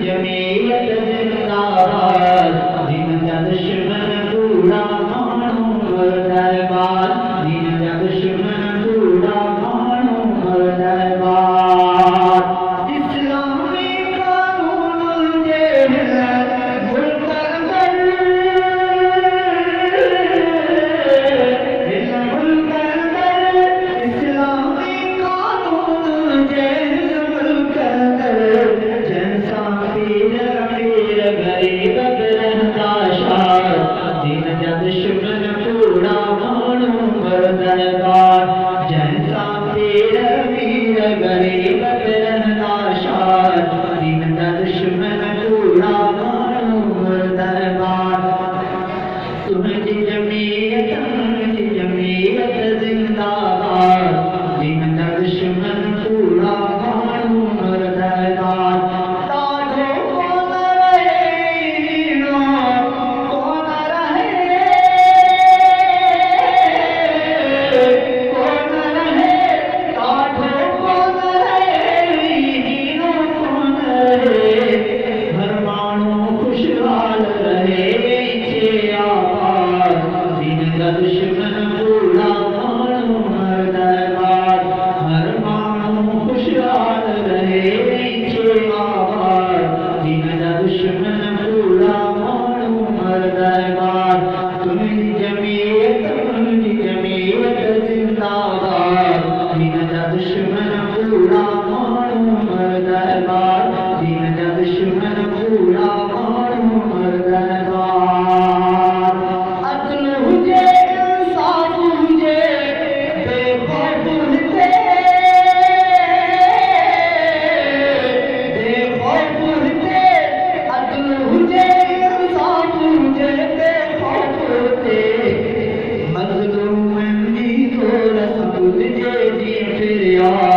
जमीयत जिंदाबाद दिन का दुश्मन बूढ़ा मानो मर्दाबाद दिन का दुश्मन बूढ़ा मानो मर्दाबाद इस्लामी कानून जे मुल्क अंदर मुल्क अंदर इस्लामी कानून जे मुल्क अंदर जनसा पीर अमीर गरीब रहता शाह दिन का दुश्मन बूढ़ा मानो मर्दाबाद जनसा पीर अमीर गरीब रहता शाह दिन का दुश्मन बूढ़ा मानो मर्दाबाद तुम्हारी जमीयत जिंदाबाद दिन का दुश्मन बूढ़ा मानो मर्दाबाद ताजो कौन रहे कौन रहे ताजो कौन रहे कौन रहे हर मानो खुशहाल रहे छे आबाद दिन का दुश्मन बूढ़ा मानो मर्दाबाद हर मानो खुशहाल रहे छे आबाद दिन का दुश्मन बूढ़ा मानो मर्दाबाद तुम्हारी जमीयत जिंदाबाद दिन का दुश्मन बूढ़ा मानो मर्दाबाद दिन का दुश्मन बूढ़ा मानो मर्दाबाद अदल हुजे इंसाफ हुजे बेखौफ हुजे अदल हुजे इंसाफ हुजे बेखौफ हुजे मज़लूमन दी दौलत हुजे जी फिरियाद